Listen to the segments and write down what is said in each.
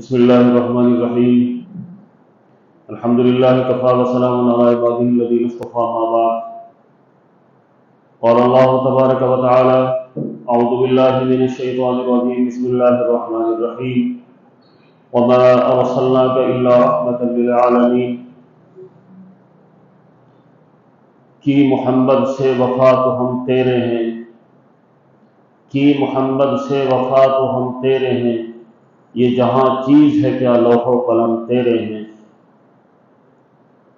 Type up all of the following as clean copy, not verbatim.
بسم اللہ الرحمن الرحیم الحمد للہ کفا وسلام علی عبادہ الذین اصطفى ما بعد قال اللہ تبارک و تعالی اعوذ باللہ من الشیطان الرجیم بسم اللہ الرحمن الرحیم وما ارسلناک الا رحمة للعالمین کی محمد سے وفا تو ہم تیرے ہیں، کی محمد سے وفا تو ہم تیرے ہیں، یہ جہاں چیز ہے کیا لوح و قلم تیرے ہیں۔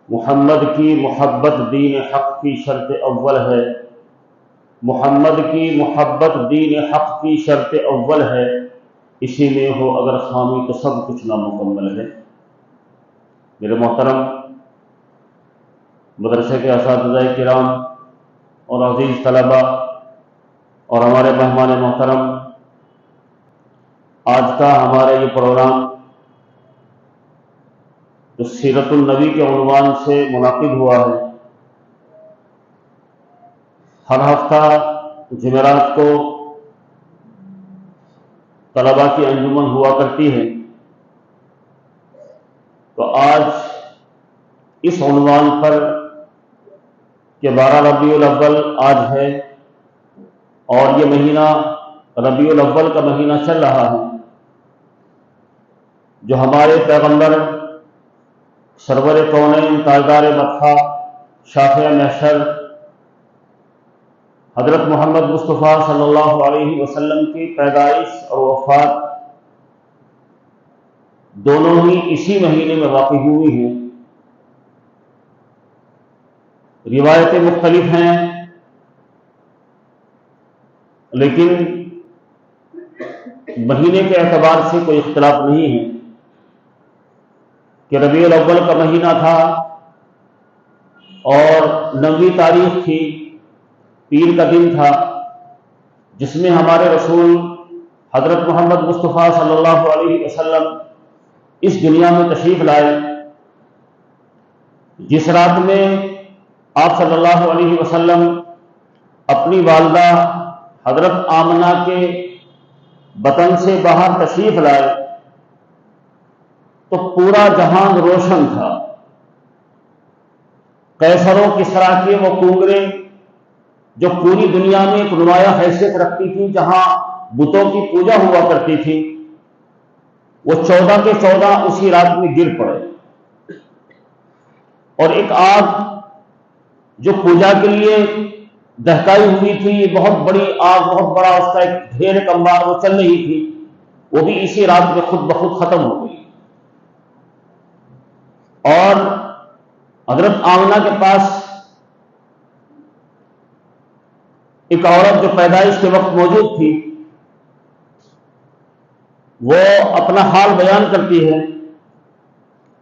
محمد کی محبت دین حق کی شرط اول ہے، محمد کی محبت دین حق کی شرط اول ہے، اسی میں ہو اگر خامی تو سب کچھ نامکمل ہے۔ میرے محترم مدرسے کے اساتذہ کرام اور عزیز طلباء اور ہمارے مہمان محترم، آج کا ہمارا یہ پروگرام جو سیرت النبی کے عنوان سے منعقد ہوا ہے، ہر ہفتہ جمعرات کو طلباء کی انجمن ہوا کرتی ہے، تو آج اس عنوان پر کہ 12 ربیع الاول آج ہے اور یہ مہینہ ربیع الاول کا مہینہ چل رہا ہے، جو ہمارے پیغمبر سرور کونین تاجدار مدحہ شافع محشر حضرت محمد مصطفیٰ صلی اللہ علیہ وسلم کی پیدائش اور وفات دونوں ہی اسی مہینے میں واقع ہوئی ہیں۔ روایتیں مختلف ہیں، لیکن مہینے کے اعتبار سے کوئی اختلاف نہیں ہے کہ ربیع الاول کا مہینہ تھا اور 9ویں تاریخ تھی، پیر کا دن تھا، جس میں ہمارے رسول حضرت محمد مصطفیٰ صلی اللہ علیہ وسلم اس دنیا میں تشریف لائے۔ جس رات میں آپ صلی اللہ علیہ وسلم اپنی والدہ حضرت آمنہ کے بطن سے باہر تشریف لائے تو پورا جہان روشن تھا۔ قیصر و کسریٰ کے وہ کنگریں جو پوری دنیا میں ایک نمایاں حیثیت رکھتی تھی، جہاں بتوں کی پوجا ہوا کرتی تھی، وہ 14 کے 14 اسی رات میں گر پڑے، اور ایک آگ جو پوجا کے لیے دہکائی ہوئی تھی، بہت بڑی آگ، بہت بڑا اس کا ایک ڈھیر کمبار وہ چل رہی تھی، وہ بھی اسی رات میں خود بخود ختم ہو گئی۔ اور حضرت آمنہ کے پاس ایک عورت جو پیدائش کے وقت موجود تھی، وہ اپنا حال بیان کرتی ہے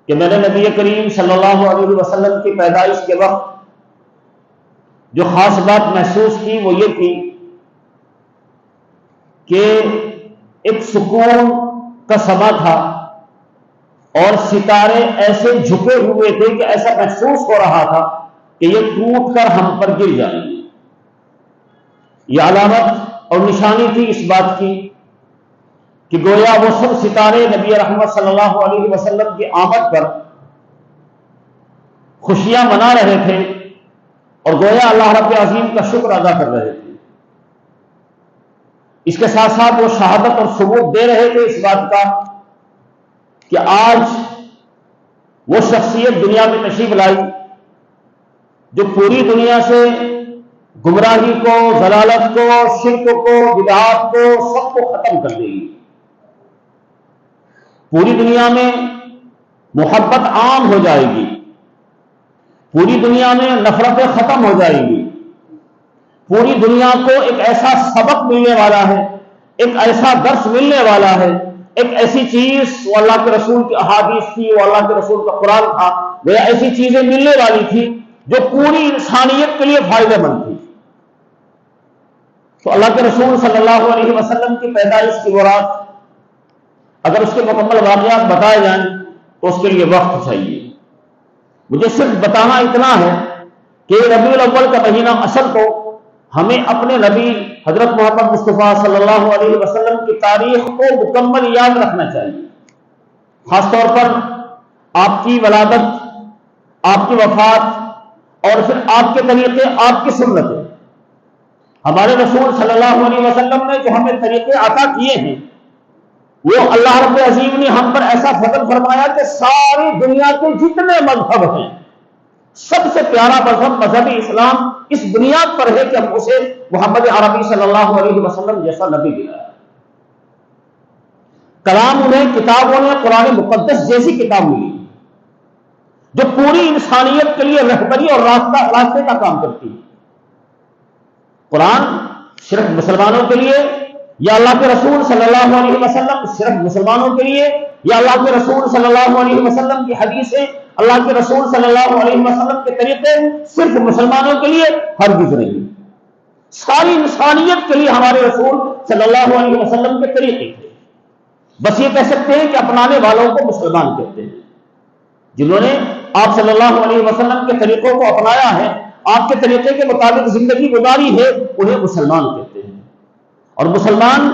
کہ میں نے نبی کریم صلی اللہ علیہ وسلم کی پیدائش کے وقت جو خاص بات محسوس کی وہ یہ تھی کہ ایک سکون کا سما تھا اور ستارے ایسے جھکے ہوئے تھے کہ ایسا محسوس ہو رہا تھا کہ یہ ٹوٹ کر ہم پر گر جائیں گے۔ یہ علامت اور نشانی تھی اس بات کی کہ گویا وہ سب ستارے نبی رحمت صلی اللہ علیہ وسلم کی آمد پر خوشیاں منا رہے تھے اور گویا اللہ رب عظیم کا شکر ادا کر رہے تھے۔ اس کے ساتھ ساتھ وہ شہادت اور ثبوت دے رہے تھے اس بات کا کہ آج وہ شخصیت دنیا میں تشریف لائی جو پوری دنیا سے گمراہی کو، ضلالت کو، شرک کو، بدعات کو، سب کو ختم کر دے گی۔ پوری دنیا میں محبت عام ہو جائے گی، پوری دنیا میں نفرتیں ختم ہو جائیں گی، پوری دنیا کو ایک ایسا سبق ملنے والا ہے، ایک ایسا درس ملنے والا ہے، ایک ایسی چیز، وہ اللہ کے رسول کی احادیث تھی، وہ اللہ کے رسول کا قرآن تھا، وہ ایسی چیزیں ملنے والی تھی جو پوری انسانیت کے لیے فائدہ مند تھی۔ تو اللہ کے رسول صلی اللہ علیہ وسلم کی پیدائش کی وہ رات، اگر اس کے مکمل واقعات بتائے جائیں تو اس کے لیے وقت چاہیے۔ مجھے صرف بتانا اتنا ہے کہ ربیع الاول کا مہینہ اصل کو ہمیں اپنے نبی حضرت محمد مصطفیٰ صلی اللہ علیہ وسلم کی تاریخ کو مکمل یاد رکھنا چاہیے۔ خاص طور پر آپ کی ولادت، آپ کی وفات اور پھر آپ کے طریقے، آپ کی سنتیں، ہمارے رسول صلی اللہ علیہ وسلم نے جو ہمیں طریقے عطا کیے ہیں، وہ اللہ رب العزیز نے ہم پر ایسا فضل فرمایا کہ ساری دنیا کے جتنے مذہب ہیں، سب سے پیارا مذہب اسلام اس بنیاد پر ہے کہ ہم اسے محمد عربی صلی اللہ علیہ وسلم جیسا نبی ملا ہے۔ کلام انہیں، کتاب انہیں قرآن مقدس جیسی کتاب ملی جو پوری انسانیت کے لیے رہبری اور راستے کا کام کرتی ہے۔ قرآن صرف مسلمانوں کے لیے، یا اللہ کے رسول صلی اللہ علیہ وسلم صرف مسلمانوں کے لیے، یا اللہ کے رسول صلی اللہ علیہ وسلم کی حدیثیں، اللہ کے رسول صلی اللہ علیہ وسلم کے طریقے صرف مسلمانوں کے لیے ہرگز نہیں، ساری انسانیت کے لیے ہمارے رسول صلی اللہ علیہ وسلم کے طریقے تھے۔ بس یہ کہہ سکتے ہیں کہ اپنانے والوں کو مسلمان کہتے ہیں، جنہوں نے آپ صلی اللہ علیہ وسلم کے طریقوں کو اپنایا ہے، آپ کے طریقے کے مطابق زندگی گزاری ہے، انہیں مسلمان کہتے ہیں۔ اور مسلمان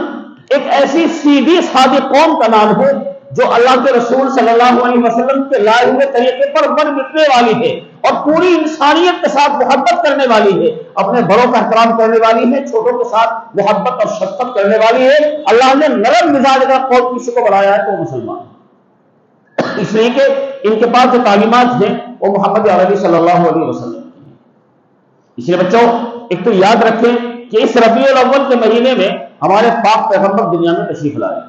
ایک ایسی سیدھی سادی قوم کا نام ہے جو اللہ کے رسول صلی اللہ علیہ وسلم کے لائے ہوئے طریقے پر مر مٹنے والی ہے اور پوری انسانیت کے ساتھ محبت کرنے والی ہے، اپنے بڑوں کا احترام کرنے والی ہے، چھوٹوں کے ساتھ محبت اور شفقت کرنے والی ہے۔ اللہ نے نرم مزاج کا قوم کسی کو بنایا ہے تو وہ مسلمان، اس لیے کہ ان کے پاس جو تعلیمات ہیں وہ محمد عربی صلی اللہ علیہ وسلم کی ہیں۔ اس لیے بچوں ایک تو یاد رکھیں کہ اس ربیع الاول کے مہینے میں ہمارے پاک پیغمبر دنیا میں تشریف لائے،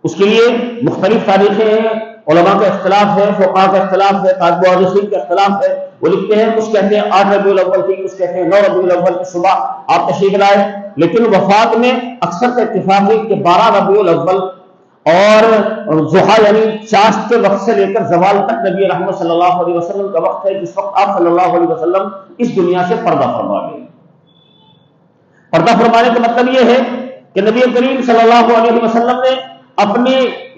اس کے لیے مختلف تاریخیں ہیں، علماء کا اختلاف ہے، فقہاء کا اختلاف ہے، مؤرخین کا اختلاف ہے۔ وہ لکھتے ہیں، کچھ کہتے ہیں 8 ربیع الاول کی، کچھ کہتے ہیں 9 ربیع الاول کی صبح آپ تشریف لائے، لیکن وفات میں اکثر کا اتفاق ہے کہ 12 ربیع الاول اور ضحیٰ یعنی چاشت کے وقت سے لے کر زوال تک نبی رحمت صلی اللہ علیہ وسلم کا وقت ہے، جس وقت آپ صلی اللہ علیہ وسلم اس دنیا سے پردہ فرما گئے۔ پردہ فرمانے کا مطلب یہ ہے کہ نبی کریم صلی اللہ علیہ وسلم نے اپنی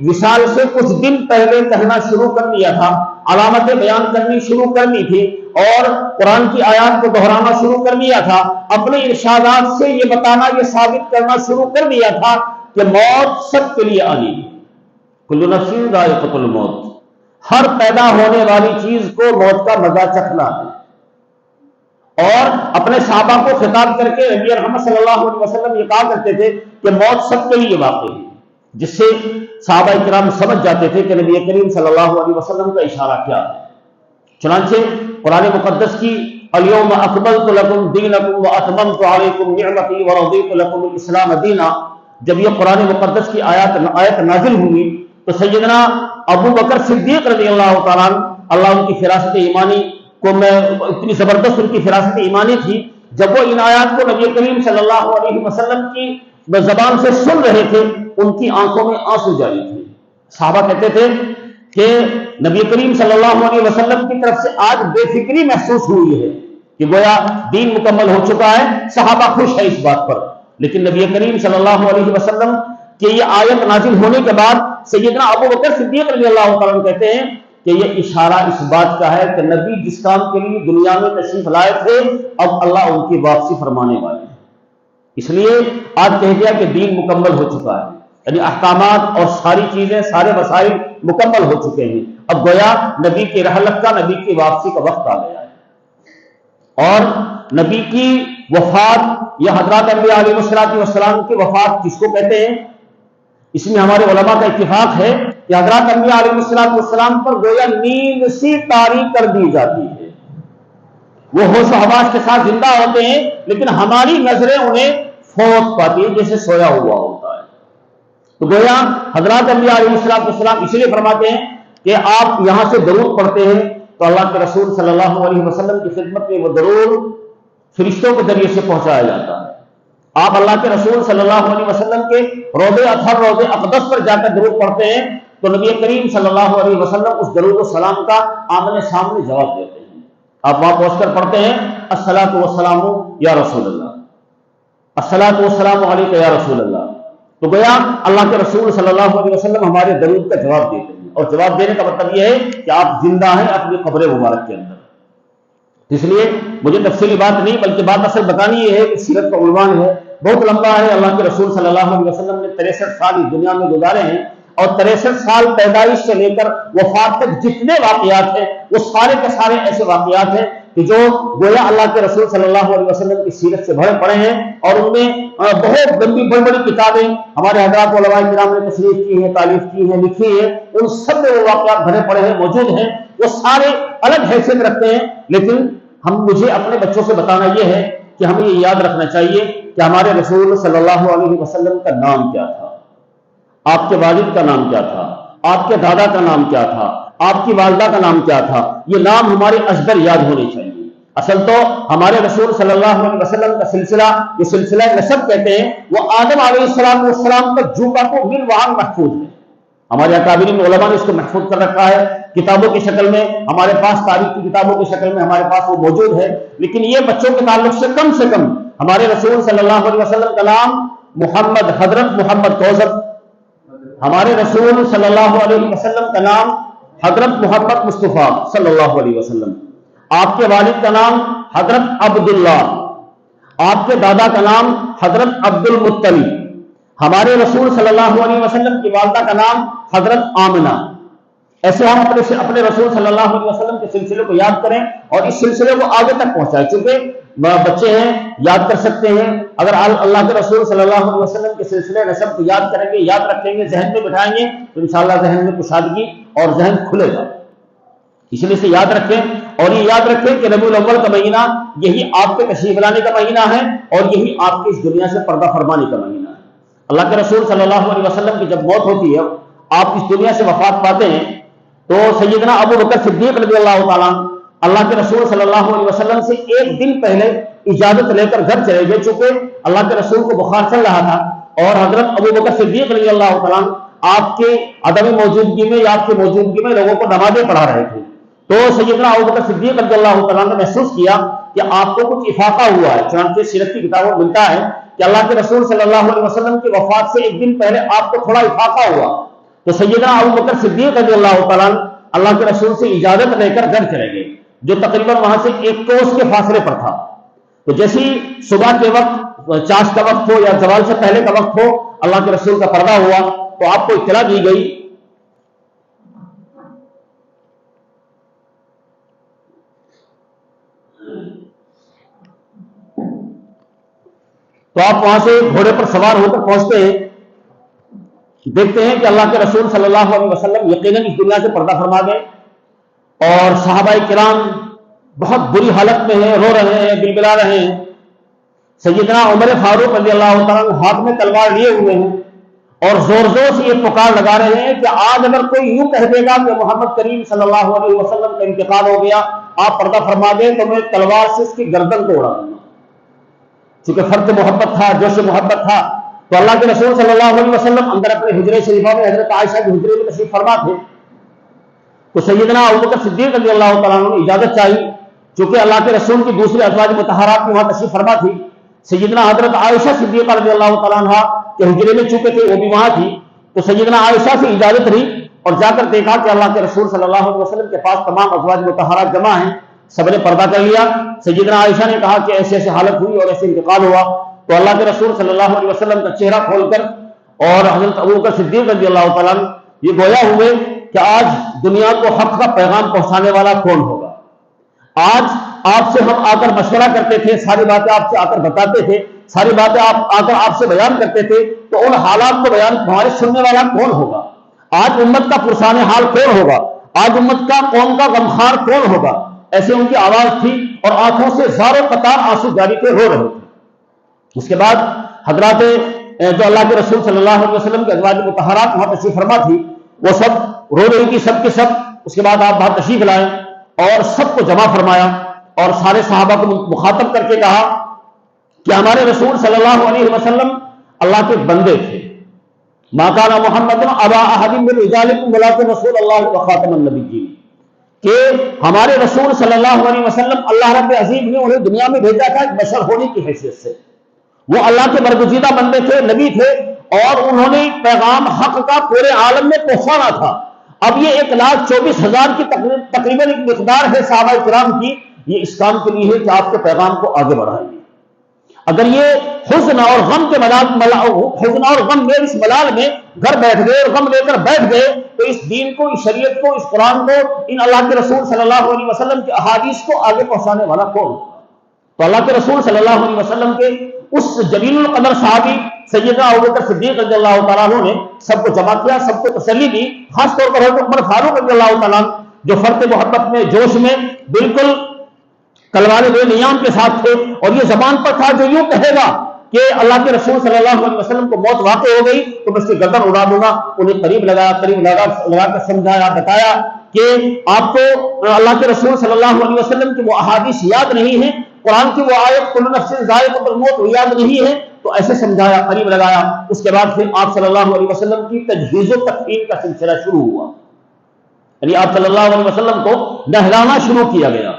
وصال سے کچھ دن پہلے کہنا شروع کر دیا تھا، علامتیں بیان کرنی شروع کرنی تھی اور قرآن کی آیات کو دہرانا شروع کر دیا تھا، اپنے ارشادات سے یہ بتانا، یہ ثابت کرنا شروع کر دیا تھا کہ موت سب کے لیے آنی ہے، کل نفس ذائقۃ الموت، ہر پیدا ہونے والی چیز کو موت کا مزہ چکھنا ہے۔ اور اپنے صحابہ کو خطاب کر کے نبی رحمت صلی اللہ علیہ وسلم یہ کہا کرتے تھے کہ موت سب کے لیے واقع ہے، جس سے صحابہ کرام سمجھ جاتے تھے کہ نبی کریم صلی اللہ علیہ وسلم کا اشارہ کیا ہے۔ چنانچہ قرآن مقدس کی الیوم اکملت لکم دینکم واتممت علیکم نعمتی ورضیت لکم الاسلام دینا، جب یہ قرآن مقدس کی آیت نازل ہوئی تو سیدنا ابو بکر صدیق رضی اللہ تعالیٰ اللہ ان کی فراست ایمانی کو میں اتنی زبردست ان کی فراست ایمانی تھی، جب وہ ان آیات کو نبی کریم صلی اللہ علیہ وسلم کی زبان سے سن رہے تھے، ان کی آنکھوں میں آنسو جاری تھے۔ صحابہ کہتے تھے کہ نبی کریم صلی اللہ علیہ وسلم کی طرف سے آج بے فکری محسوس ہوئی ہے کہ گویا دین مکمل ہو چکا ہے، صحابہ خوش ہے اس بات پر۔ لیکن نبی کریم صلی اللہ علیہ وسلم کی یہ آیت نازل ہونے کے بعد سیدنا ابو بکر صدیق رضی اللہ تعالیٰ عنہ کہتے ہیں کہ یہ اشارہ اس بات کا ہے کہ نبی جس کام کے لیے دنیا میں تشریف لائے تھے اب اللہ ان کی واپسی فرمانے والے ہیں۔ اس لیے آج کہہ دیا کہ دین مکمل ہو چکا ہے، یعنی احکامات اور ساری چیزیں، سارے وسائل مکمل ہو چکے ہیں، اب گویا نبی کی رحلت کا، نبی کی واپسی کا وقت آ گیا ہے۔ اور نبی کی وفات یا حضرات انبیاء علیہ السلام کی وفات کس کو کہتے ہیں؟ اس میں ہمارے علماء کا اتفاق ہے کہ حضرات انبیاء علیہ السلام پر گویا نیند سی طاری کر دی جاتی ہے، وہ ہوش و حواس کے ساتھ زندہ ہوتے ہیں لیکن ہماری نظریں انہیں فوت پاتی ہیں جیسے سویا ہوا ہوتا ہے۔ تو گویا حضرات انبیاء علیہ السلام اس لیے فرماتے ہیں کہ آپ یہاں سے درود پڑھتے ہیں تو اللہ کے رسول صلی اللہ علیہ وسلم کی خدمت میں وہ درود فرشتوں کے ذریعے سے پہنچایا جاتا ہے۔ آپ اللہ کے رسول صلی اللہ علیہ وسلم کے روضے اطہر، روضے اقدس پر جا کر درود پڑھتے ہیں تو نبی کریم صلی اللہ علیہ وسلم اس درود و سلام کا آمنے سامنے جواب دیتے ہیں۔ آپ وہاں پہنچ کر پڑھتے ہیں الصلاۃ والسلام یا رسول اللہ، الصلاۃ والسلام علیک یا رسول اللہ، تو گویا اللہ کے رسول صلی اللہ علیہ وسلم ہمارے درود کا جواب دیتے ہیں، اور جواب دینے کا مطلب یہ ہے کہ آپ زندہ ہیں اپنی قبر مبارک کے اندر۔ اس لیے مجھے تفصیلی بات نہیں بلکہ بات اصل بتانی یہ ہے کہ سیرت کا عنوان ہے، بہت لمبا ہے، اللہ کے رسول صلی اللہ علیہ وسلم نے 63 سال اس دنیا میں گزارے ہیں، اور 63 سال پیدائش سے لے کر وفات تک جتنے واقعات ہیں وہ سارے کے سارے ایسے واقعات ہیں کہ جو گویا اللہ کے رسول صلی اللہ علیہ وسلم کی سیرت سے بھرے پڑے ہیں، اور ان میں بہت لمبی بڑی بڑی کتابیں ہمارے حضرات علماء کرام نے تصنیف کی ہیں، تالیف کی ہیں، لکھی ہیں، ان سب میں وہ واقعات بھرے پڑے ہیں، موجود ہیں، وہ سارے الگ حیثیت رکھتے ہیں، لیکن مجھے اپنے بچوں سے بتانا یہ ہے کہ ہمیں یہ یاد رکھنا چاہیے کہ ہمارے رسول صلی اللہ علیہ وسلم کا نام کیا تھا، آپ کے والد کا نام کیا تھا، آپ کے دادا کا نام کیا تھا، آپ کی والدہ کا نام کیا تھا، یہ نام ہمارے ازبر یاد ہونے چاہیے۔ اصل تو ہمارے رسول صلی اللہ علیہ وسلم کا سلسلہ، یہ سلسلہ نسب کہتے ہیں، وہ آدم علیہ السلام تک جو کا کو من وہاں محفوظ ہے۔ ہمارے اکابرین علماء نے اس کو محفوظ کر رکھا ہے، کتابوں کی شکل میں ہمارے پاس، تاریخ کی کتابوں کی شکل میں ہمارے پاس وہ موجود ہے، لیکن یہ بچوں کے تعلق سے کم ہمارے رسول صلی اللہ علیہ وسلم کا نام محمد، حضرت محمد کوثر، ہمارے رسول صلی اللہ علیہ وسلم کا نام حضرت محمد مصطفیٰ صلی اللہ علیہ وسلم، آپ کے والد کا نام حضرت عبداللہ، آپ کے دادا کا نام حضرت عبد المطلب، ہمارے رسول صلی اللہ علیہ وسلم کی والدہ کا نام حضرت آمنہ۔ ایسے ہم اپنے رسول صلی اللہ علیہ وسلم کے سلسلے کو یاد کریں اور اس سلسلے کو آگے تک پہنچائیں، چونکہ بچے ہیں یاد کر سکتے ہیں، اگر اللہ کے رسول صلی اللہ علیہ وسلم کے سلسلے نسب کو یاد کریں گے، یاد رکھیں گے، ذہن میں بٹھائیں گے تو انشاءاللہ ذہن میں کشادگی اور ذہن کھلے گا۔ اس لیے سے یاد رکھیں، اور یہ یاد رکھیں کہ ربیع الاول کا مہینہ یہی آپ کے تشریف لانے کا مہینہ ہے، اور یہی آپ کی اس دنیا سے پردہ فرمانے کا مہینہ ہے۔ اللہ کے رسول صلی اللہ علیہ وسلم کی جب موت ہوتی ہے، آپ اس دنیا سے وفات پاتے ہیں، تو سیدنا ابو بکر صدیق رضی اللہ تعالیٰ اللہ کے رسول صلی اللہ علیہ وسلم سے ایک دن پہلے اجازت لے کر گھر چلے گئے، چونکہ اللہ کے رسول کو بخار چل رہا تھا، اور حضرت ابو بکر صدیق رضی اللہ تعالیٰ آپ کے عدم موجودگی میں یا آپ کی موجودگی میں لوگوں کو نمازیں پڑھا رہے تھے۔ تو سیدنا ابو بکر صدیق رضی اللہ تعالیٰ نے محسوس کیا کہ آپ کو کچھ افاقہ ہوا ہے، چنانچہ سیرت کی کتابوں میں ملتا ہے کہ اللہ کے رسول صلی اللہ علیہ وسلم کی وفات سے ایک دن پہلے آپ کو تھوڑا افاقہ ہوا، تو سیدنا ابو بکر صدیق رضی اللہ تعالیٰ اللہ کے رسول سے اجازت لے کر گھر چلے گئے، جو تقریباً وہاں سے 1 کوس کے فاصلے پر تھا۔ تو جیسی صبح کے وقت چاش کا وقت ہو یا زوال سے پہلے کا وقت ہو، اللہ کے رسول کا پردہ ہوا تو آپ کو اطلاع دی گئی تو آپ وہاں سے گھوڑے پر سوار ہو کر پہنچتے ہیں، دیکھتے ہیں کہ اللہ کے رسول صلی اللہ علیہ وسلم یقیناً اس دنیا سے پردہ فرما گئے، اور صحابہ کرام بہت بری حالت میں ہیں، رو رہے ہیں، بلبلا رہے ہیں۔ سیدنا عمر فاروق رضی اللہ تعالیٰ ہاتھ میں تلوار لیے ہوئے ہیں اور زور زور سے یہ پکار لگا رہے ہیں کہ آج اگر کوئی یوں کہہ دے گا کہ محمد کریم صلی اللہ علیہ وسلم کا انتقال ہو گیا، آپ پردہ فرما دیں، تو میں تلوار سے اس کی گردن کو اڑا دوں گا۔ چونکہ فرد محبت تھا، جوش محبت تھا، تو اللہ کے رسول صلی اللہ علیہ وسلم اندر اپنے حجرے شریفہ میں حضرت عائشہ کے حجرے میں تشریف فرما تھے، تو سیدنا ابوبکر صدیق رضی اللہ تعالیٰ عنہ نے اجازت چاہی، چونکہ اللہ کے رسول کی دوسری ازواج مطہرات میں وہاں تشریف فرما تھی، سیدنا حضرت عائشہ صدیقہ رضی اللہ تعالیٰ عنہ کے حجرے میں چونکہ تھے، وہ بھی وہاں تھی، تو سیدنا عائشہ سے اجازت رہی اور جا کر دیکھا کہ اللہ کے رسول صلی اللہ علیہ وسلم کے پاس تمام ازواج مطہرات جمع ہیں، سب نے پردہ کر لیا۔ سیدنا عائشہ نے کہا کہ ایسے ایسے حالت ہوئی اور ایسے انتقال ہوا، تو اللہ کے رسول صلی اللہ علیہ وسلم کا چہرہ کھول کر اور حضرت ابوبکر صدیق رضی اللہ تعالیٰ یہ گویا ہوئے کہ آج دنیا کو حق کا پیغام پہنچانے والا کون ہوگا۔ آج آپ سے ہم آ کر مشورہ کرتے تھے، ساری باتیں آپ سے آ کر بتاتے تھے، ساری باتیں آپ آ کر آپ سے بیان کرتے تھے، تو ان حالات کو بیان ہمارے سننے والا کون ہوگا؟ آج امت کا پرسان حال کون ہوگا؟ آج امت کا قوم کا غمخوار کون ہوگا؟ ایسے ان کی آواز تھی اور آنکھوں سے زاروں قطار آنسو جاری کے رو رہے تھے۔ اس کے بعد حضرات جو اللہ کے رسول صلی اللہ علیہ وسلم کے ازواج مطہرات وہاں تشریف فرما تھی، وہ سب رو رہی تھی، سب کے سب۔ اس کے بعد آپ وہاں تشریف لائے اور سب کو جمع فرمایا اور سارے صحابہ کو مخاطب کر کے کہا کہ ہمارے رسول صلی اللہ علیہ وسلم اللہ کے بندے تھے، ما کان محمد ابا احد من رجالکم ولکن رسول اللہ وخاتم النبیین، کہ ہمارے رسول صلی اللہ علیہ وسلم اللہ رب عظیم نے انہیں دنیا میں بھیجا تھا ایک بشر ہونے کی حیثیت سے، وہ اللہ کے برگزیدہ بندے تھے، نبی تھے، اور انہوں نے پیغام حق کا پورے عالم میں پہنچانا تھا۔ اب یہ 1,24,000 کی تقریباً ایک مقدار ہے صحابہ کرام کی، یہ اس کام کے لیے ہے کہ آپ کے پیغام کو آگے بڑھائیں گے، اگر یہ حزن اور غم کے حزن اور غم میں اس ملال میں گھر بیٹھ گئے اور غم لے کر بیٹھ گئے تو اس دین کو، اس شریعت کو، اس قرآن کو، ان اللہ کے رسول صلی اللہ علیہ وسلم کی احادیث کو آگے پہنچانے والا کون؟ تو اللہ کے رسول صلی اللہ علیہ وسلم کے اس جلیل القدر صحابی سیدنا ابوبکر صدیق رضی اللہ تعالیٰ عنہ نے سب کو جمع کیا، سب کو تسلی دی، خاص طور پر حضرت عمر فاروق رضی اللہ تعالیٰ عنہ جو فرق محبت میں، جوش میں بالکل تلوار بے نیام کے ساتھ تھے، اور یہ زبان پر تھا جو یوں کہے گا کہ اللہ کے رسول صلی اللہ علیہ وسلم کو موت واقع ہو گئی تو میں اس کی گردن اڑا دوں گا۔ انہیں قریب لگا کر سمجھایا، بتایا کہ آپ کو اللہ کے رسول صلی اللہ علیہ وسلم کی وہ احادیث یاد نہیں ہے، قرآن کی وہ آیت کل نفس ذائقۃ الموت یاد نہیں ہے، تو ایسے سمجھایا، قریب لگایا۔ اس کے بعد پھر آپ صلی اللہ علیہ وسلم کی تجہیز و تکفین کا سلسلہ شروع ہوا، یعنی آپ صلی اللہ علیہ وسلم کو نہلانا شروع کیا گیا۔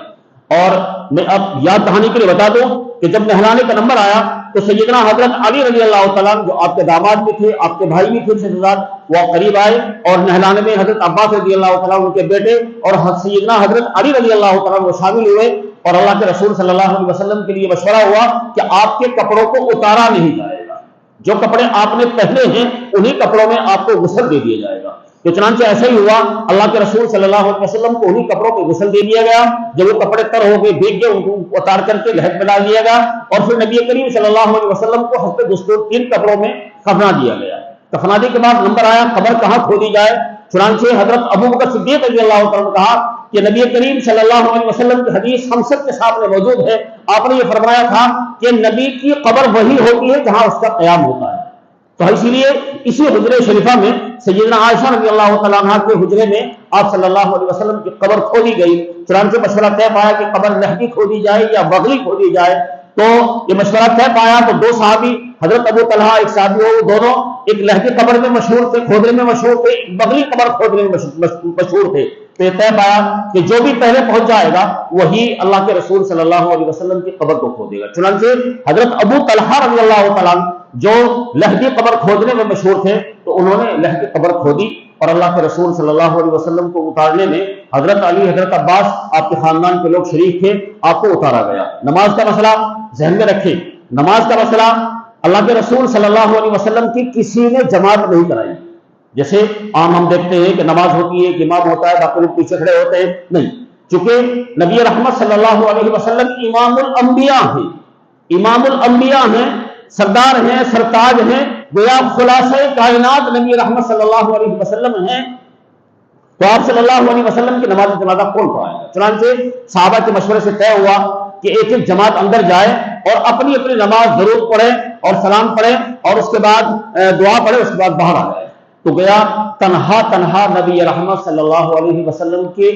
اور میں اب یاد دہانی کے لیے بتا دوں کہ جب نہلانے کا نمبر آیا تو سیدنا حضرت علی رضی اللہ تعالیٰ جو آپ کے داماد بھی تھے، آپ کے بھائی بھی تھے شہزاد، وہ قریب آئے، اور نہلانے میں حضرت عباس رضی اللہ تعالیٰ ان کے بیٹے اور سیدنا حضرت علی رضی اللہ تعالیٰ وہ شامل ہوئے، اور اللہ کے رسول صلی اللہ علیہ وسلم کے لیے مشورہ ہوا کہ آپ کے کپڑوں کو اتارا نہیں جائے گا، جو کپڑے آپ نے پہنے ہیں انہی کپڑوں میں آپ کو غسل دے دیا جائے گا۔ تو چنانچہ ایسا ہی ہوا، اللہ کے رسول صلی اللہ علیہ وسلم کو انہی کپڑوں پہ غسل دے دیا گیا، جب وہ کپڑے تر ہو گئے، بھیگ گئے، ان کو اتار کر کے لحد میں ڈال دیا گیا، اور پھر نبی کریم صلی اللہ علیہ وسلم کو حسب دستور 3 کپڑوں میں کفنا دیا گیا۔ کفنانے کے بعد نمبر آیا قبر کہاں کھودی جائے، چنانچہ حضرت ابوبکر صدیق رضی اللہ عنہ نے کہا کہ نبی کریم صلی اللہ علیہ وسلم کی حدیث ہم سب کے سامنے موجود ہے، آپ نے یہ فرمایا تھا کہ نبی کی قبر وہی ہوتی ہے جہاں اس کا قیام ہوتا ہے۔ تو اسی لیے اسی حجرے شریفہ میں سیدنا عائشہ رضی اللہ تعالیٰ عنہ کے حجرے میں آپ صلی اللہ علیہ وسلم کی قبر کھودی گئی۔ چنانچہ مشورہ طے پایا کہ قبر لہدی کھودی جائے یا بغلی کھودی جائے، تو یہ مشورہ طے پایا تو 2 صحابی حضرت ابو طلحہ ایک صحابی ہو، دونوں ایک لہدی قبر میں مشہور تھے، کھودنے میں مشہور تھے، ایک بغلی قبر کھودنے میں مشہور تھے۔ تو یہ طے پایا کہ جو بھی پہلے پہنچ جائے گا وہی اللہ کے رسول صلی اللہ علیہ وسلم کی قبر کو کھودے گا۔ چنانچہ حضرت ابو طلحہ رضی اللہ تعالیٰ جو لہدی قبر کھودنے میں مشہور تھے تو انہوں نے لہدی قبر کھودی، اور اللہ کے رسول صلی اللہ علیہ وسلم کو اتارنے میں حضرت علی، حضرت عباس، آپ کے خاندان کے لوگ شریک تھے، آپ کو اتارا گیا۔ نماز کا مسئلہ ذہن میں رکھیں، نماز کا مسئلہ اللہ کے رسول صلی اللہ علیہ وسلم کی کسی نے جماعت نہیں کرائی۔ جیسے عام ہم دیکھتے ہیں کہ نماز ہوتی ہے کہ امام ہوتا ہے، باقی لوگ پیچھے کھڑے ہوتے ہیں، نہیں، چونکہ نبی رحمت صلی اللہ علیہ وسلم امام الانبیاء ہیں، امام الانبیاء ہیں، سردار ہیں، سرتاج ہیں، گویا خلاصہ کائنات نبی رحمت صلی اللہ علیہ وسلم ہیں، تو آپ صلی اللہ علیہ وسلم کی نماز جنازہ کون پڑھائے گا؟ چنانچہ صحابہ کے مشورے سے طے ہوا کہ ایک ایک جماعت اندر جائے اور اپنی اپنی نماز درود پڑھے اور سلام پڑھے اور اس کے بعد دعا پڑھے، اس کے بعد باہر آ جائے۔ تو گیا تنہا نبی رحمت صلی اللہ علیہ وسلم کے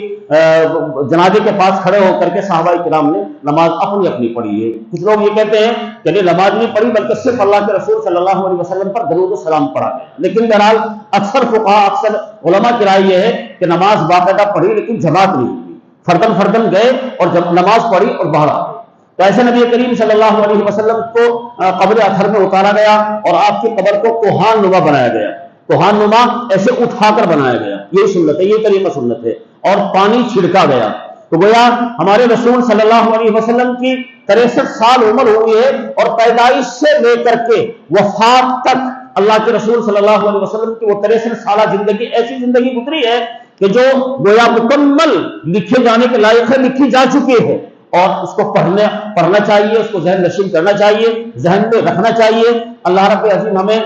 جنازے کے پاس کھڑے ہو کر کے صحابہ کرام نے نماز اپنی اپنی پڑھی ہے۔ کچھ لوگ یہ کہتے ہیں کہ نہیں، نماز نہیں پڑھی بلکہ صرف اللہ کے رسول صلی اللہ علیہ وسلم پر درود و سلام پڑھا گیا، لیکن بہرحال اکثر فقہاء، اکثر علماء کی رائے یہ ہے کہ نماز باقاعدہ پڑھی لیکن جماعت نہیں ہوئی، فردن گئے اور جب نماز پڑھی اور باہر آ گئے۔ تو ایسے نبی کریم صلی اللہ علیہ وسلم کو قبر اطہر میں اتارا گیا اور آپ کی قبر کو کوہان نما بنایا گیا، کوہان نما ایسے اٹھا کر بنایا گیا، یہ سنت ہے، یہ طریقہ سنت ہے، اور پانی چھڑکا گیا۔ تو گویا ہمارے رسول صلی اللہ علیہ وسلم کی 63 سال عمر ہوئی ہے، اور پیدائش سے لے کر کے وفات تک اللہ کے رسول صلی اللہ علیہ وسلم کی وہ 63 سالہ زندگی ایسی زندگی گزری ہے کہ جو گویا مکمل لکھے جانے کے لائق ہے، لکھی جا چکی ہے، اور اس کو پڑھنا چاہیے، اس کو ذہن نشین کرنا چاہیے، ذہن میں رکھنا چاہیے۔ اللہ رب العزیز ہمیں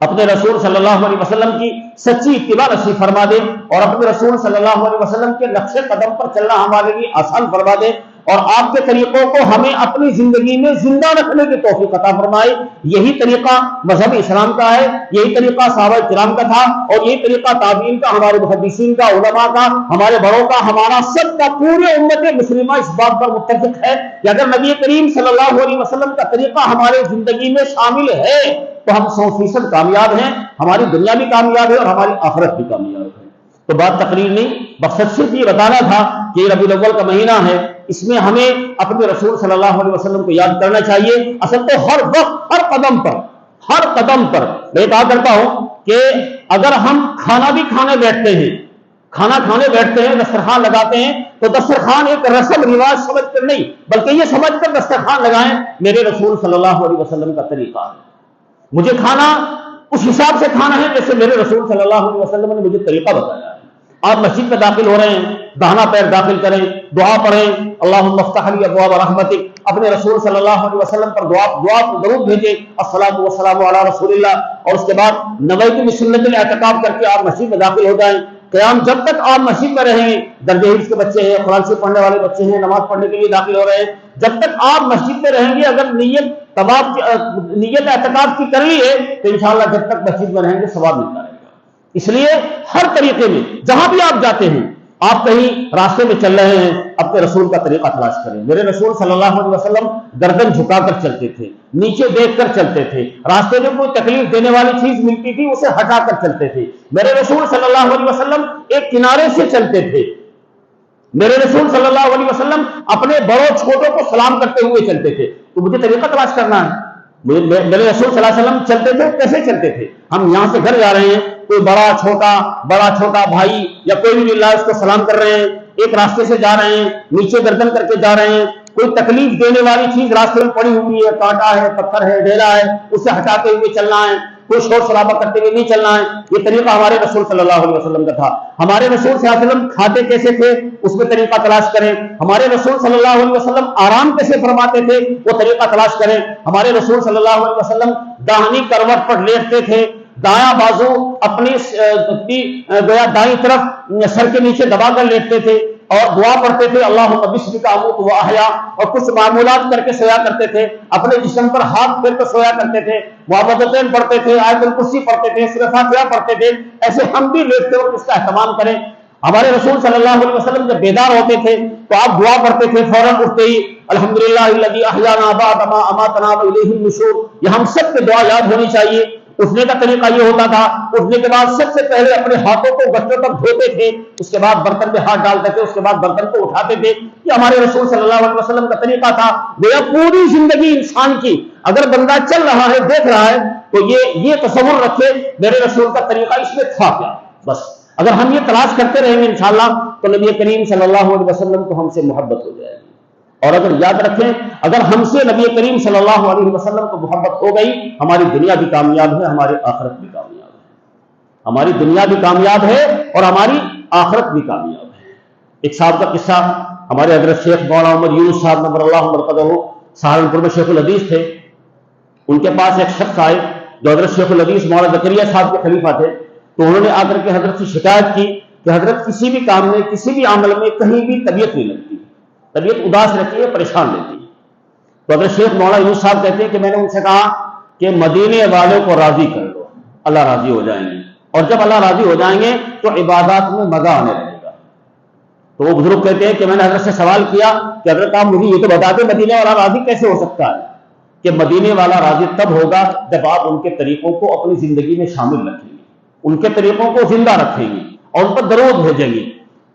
اپنے رسول صلی اللہ علیہ وسلم کی سچی اتباع نصیب فرما دے، اور اپنے رسول صلی اللہ علیہ وسلم کے نقش قدم پر چلنا ہمارے لیے آسان فرما دے، اور آپ کے طریقوں کو ہمیں اپنی زندگی میں زندہ رکھنے کی توفیق عطا فرمائے۔ یہی طریقہ مذہب اسلام کا ہے، یہی طریقہ صحابہ کرام کا تھا، اور یہی طریقہ تابعین کا، ہمارے محدثین کا، علماء کا، ہمارے بڑوں کا، ہمارا سب کا، پورے امت مسلمہ اس بات پر متفق ہے کہ اگر نبی کریم صلی اللہ علیہ وسلم کا طریقہ ہمارے زندگی میں شامل ہے تو ہم 100% کامیاب ہیں، ہماری دنیا بھی کامیاب ہے اور ہماری آخرت بھی کامیاب ہے۔ تو بات تقریر نہیں، مقصد صرف یہ بتانا تھا کہ یہ ربیع الاول کا مہینہ ہے، اس میں ہمیں اپنے رسول صلی اللہ علیہ وسلم کو یاد کرنا چاہیے۔ اصل تو ہر وقت، ہر قدم پر میں کہا کرتا ہوں کہ اگر ہم کھانا بھی کھانے بیٹھتے ہیں، کھانا کھانے بیٹھتے ہیں، دسترخوان لگاتے ہیں تو دسترخوان ایک رسم رواج سمجھ کر نہیں بلکہ یہ سمجھ کر دسترخوان لگائیں میرے رسول صلی اللہ علیہ وسلم کا طریقہ ہے، مجھے کھانا اس حساب سے کھانا ہے جیسے میرے رسول صلی اللہ علیہ وسلم نے مجھے طریقہ بتایا ہے۔ آپ مسجد میں داخل ہو رہے ہیں، داہنا پیر داخل کریں، دعا پڑھیں، اللہم افتح لی ابواب رحمتک، اپنے رسول صلی اللہ علیہ وسلم پر دعا درود بھیجیں، الصلاۃ والسلام علی رسول اللہ، اور اس کے بعد نویت بسنت الاعتکاف کر کے آپ مسجد میں داخل ہو جائیں۔ قیام جب تک آپ مسجد میں رہیں، درجہ حفظ کے بچے ہیں، قرآن شریف پڑھنے والے بچے ہیں، نماز پڑھنے کے لیے داخل ہو رہے ہیں، جب تک آپ مسجد میں رہیں گے اگر نیت اعتکاف کی کر لی ہے تو انشاءاللہ جب تک مسجد میں رہیں گے ثواب ملتا رہے گا۔ اس لیے ہر طریقے میں جہاں بھی آپ جاتے ہیں، آپ کہیں راستے میں چل رہے ہیں، اپنے رسول کا طریقہ تلاش کریں۔ میرے رسول صلی اللہ علیہ وسلم گردن جھکا کر چلتے تھے، نیچے دیکھ کر چلتے تھے، راستے میں کوئی تکلیف دینے والی چیز ملتی تھی اسے ہٹا کر چلتے تھے۔ میرے رسول صلی اللہ علیہ وسلم ایک کنارے سے چلتے تھے۔ میرے رسول صلی اللہ علیہ وسلم اپنے بڑوں چھوٹوں کو سلام کرتے ہوئے چلتے تھے۔ تو مجھے طریقہ تلاش کرنا ہے۔ میرے رسول صلی اللہ علیہ وسلم چلتے تھے، کیسے چلتے تھے؟ ہم یہاں سے گھر جا رہے ہیں، کوئی بڑا چھوٹا بھائی یا کوئی بھی مل رہا ہے، اس کو سلام کر رہے ہیں، ایک راستے سے جا رہے ہیں، نیچے گردن کر کے جا رہے ہیں، کوئی تکلیف دینے والی چیز راستے میں پڑی ہوئی ہے، کانٹا ہے، پتھر ہے، ڈیرا ہے، اسے ہٹاتے ہوئے چلنا ہے، کوئی شور شرابہ کرتے ہوئے نہیں چلنا ہے۔ یہ طریقہ ہمارے رسول صلی اللہ علیہ وسلم کا تھا۔ ہمارے رسول صلی اللہ علیہ وسلم کھاتے کیسے تھے اس میں طریقہ تلاش کریں۔ ہمارے رسول صلی اللہ علیہ وسلم آرام کیسے فرماتے تھے وہ طریقہ تلاش کریں۔ ہمارے رسول صلی اللہ علیہ وسلم داہنی کروٹ پر لیٹتے تھے، دایاں بازو اپنی دائیں طرف سر کے نیچے دبا کر لیٹتے تھے اور دعا پڑھتے تھے، اللہم بسمک اموت واحیا، اور کچھ معمولات کر کے سویا کرتے تھے، اپنے جسم پر ہاتھ پھیر کر سویا کرتے تھے، معوذتین پڑھتے تھے، آیت الکرسی پڑھتے تھے، سورہ فاتحہ پڑھتے تھے۔ ایسے ہم بھی لیٹتے وقت اس کا اہتمام کریں۔ ہمارے رسول صلی اللہ علیہ وسلم جب بیدار ہوتے تھے تو آپ دعا پڑھتے تھے فوراً اٹھتے ہی، الحمدللہ الذی احیانا بعد ما اماتنا والیہ النشور۔ یہ ہم سب کے دعا یاد ہونی چاہیے۔ اٹھنے کا طریقہ یہ ہوتا تھا، اٹھنے کے بعد سب سے پہلے اپنے ہاتھوں کو گٹوں تک دھوتے تھے، اس کے بعد برتن میں ہاتھ ڈالتے تھے، اس کے بعد برتن کو اٹھاتے تھے۔ یہ ہمارے رسول صلی اللہ علیہ وسلم کا طریقہ تھا۔ گویا پوری زندگی انسان کی اگر بندہ چل رہا ہے، دیکھ رہا ہے، تو یہ تصور رکھے میرے رسول کا طریقہ اس میں تھا کیا۔ بس اگر ہم یہ تلاش کرتے رہیں گے انشاءاللہ تو نبی کریم صلی اللہ علیہ وسلم کو ہم سے محبت ہو جائے گی۔ اور اگر یاد رکھیں، اگر ہم سے نبی کریم صلی اللہ علیہ وسلم کو محبت ہو گئی، ہماری دنیا بھی کامیاب ہے، ہماری آخرت بھی کامیاب ہے۔ ہماری دنیا بھی کامیاب ہے اور ہماری آخرت بھی کامیاب ہے۔ ایک صاحب کا قصہ، ہمارے حضرت شیخ مولانا عمر یونس صاحب نور اللہ مرقدہ سہارنپور میں شیخ الحدیث تھے۔ ان کے پاس ایک شخص آئے جو حضرت شیخ الحدیث مولانا زکریا صاحب کے خلیفہ تھے، تو انہوں نے آ کر کے حضرت سے شکایت کی کہ حضرت کسی بھی کام میں، کسی بھی عمل میں کہیں بھی طبیعت نہیں لگتی، طبیعت اداس رہتی ہے، پریشان رہتی ہے۔ تو حضرت شیخ مولانا یونس صاحب کہتے ہیں کہ میں نے ان سے کہا کہ مدینے والوں کو راضی کر لو، اللہ راضی ہو جائیں گے، اور جب اللہ راضی ہو جائیں گے تو عبادات میں مزہ آنے لگے گا۔ تو وہ بزرگ کہتے ہیں کہ میں نے حضرت سے سوال کیا کہ حضرت آپ مجھے یہ تو بتا دیں مدینے والا راضی کیسے ہو سکتا ہے؟ کہ مدینے والا راضی تب ہوگا جب آپ ان کے طریقوں کو اپنی زندگی میں شامل رکھیں گے، ان کے طریقوں کو زندہ رکھیں گے اور ان پر درود بھیجیں گے۔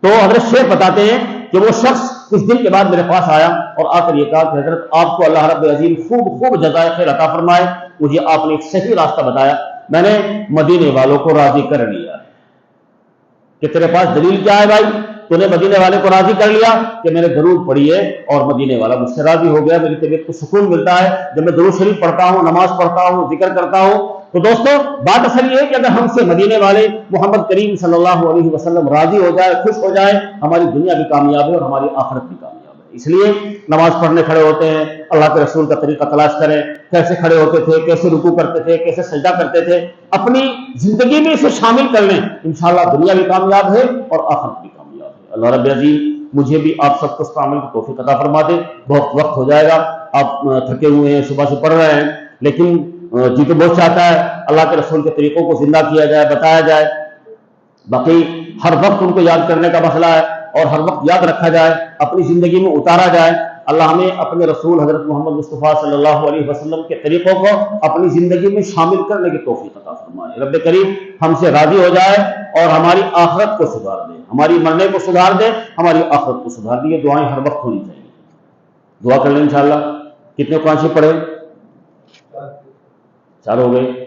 تو حضرت شیخ بتاتے ہیں کہ وہ شخص کچھ دن کے بعد میرے پاس آیا اور آ کر یہ کہا کہ حضرت آپ کو اللہ رب العزیز خوب جزائے خیر عطا فرمائے، مجھے آپ نے ایک صحیح راستہ بتایا، میں نے مدینے والوں کو راضی کر لیا۔ کہ تیرے پاس دلیل کیا ہے بھائی؟ تو نے مدینے والے کو راضی کر لیا کہ میں نے درود پڑھی ہے اور مدینے والا مجھ سے راضی ہو گیا، میری طبیعت کو سکون ملتا ہے جب میں درود شریف پڑھتا ہوں، نماز پڑھتا ہوں، ذکر کرتا ہوں۔ تو دوستو بات اصل یہ ہے کہ اگر ہم سے مدینے والے محمد کریم صلی اللہ علیہ وسلم راضی ہو جائے، خوش ہو جائے، ہماری دنیا بھی کامیاب ہے اور ہماری آخرت بھی کامیاب ہے۔ اس لیے نماز پڑھنے کھڑے ہوتے ہیں، اللہ کے رسول کا طریقہ تلاش کریں، کیسے کھڑے ہوتے تھے، کیسے رکوع کرتے تھے، کیسے سجدہ کرتے تھے، اپنی زندگی میں اسے شامل کر لیں، انشاءاللہ دنیا بھی کامیاب ہے اور آخرت بھی کامیاب ہے۔ اللہ رب العزیز مجھے بھی آپ سب کو اس پر عمل کی توفیق عطا فرما دے۔ بہت وقت ہو جائے گا، آپ تھکے ہوئے ہیں، صبح سے پڑھ رہے ہیں، لیکن جی تو بہت چاہتا ہے اللہ کے رسول کے طریقوں کو زندہ کیا جائے، بتایا جائے۔ باقی ہر وقت ان کو یاد کرنے کا مسئلہ ہے اور ہر وقت یاد رکھا جائے، اپنی زندگی میں اتارا جائے۔ اللہ ہمیں اپنے رسول حضرت محمد مصطفیٰ صلی اللہ علیہ وسلم کے طریقوں کو اپنی زندگی میں شامل کرنے کی توفیق عطا فرمائے۔ رب کریم ہم سے راضی ہو جائے اور ہماری آخرت کو سدھار دے، ہماری مرنے کو سدھار دے، ہماری آخرت کو سدھار دے۔ یہ دعائیں ہر وقت ہونی چاہیے۔ دعا کر لیں انشاءاللہ۔ کتنے قرآن شریف پڑھے؟ 4 ہو گئے۔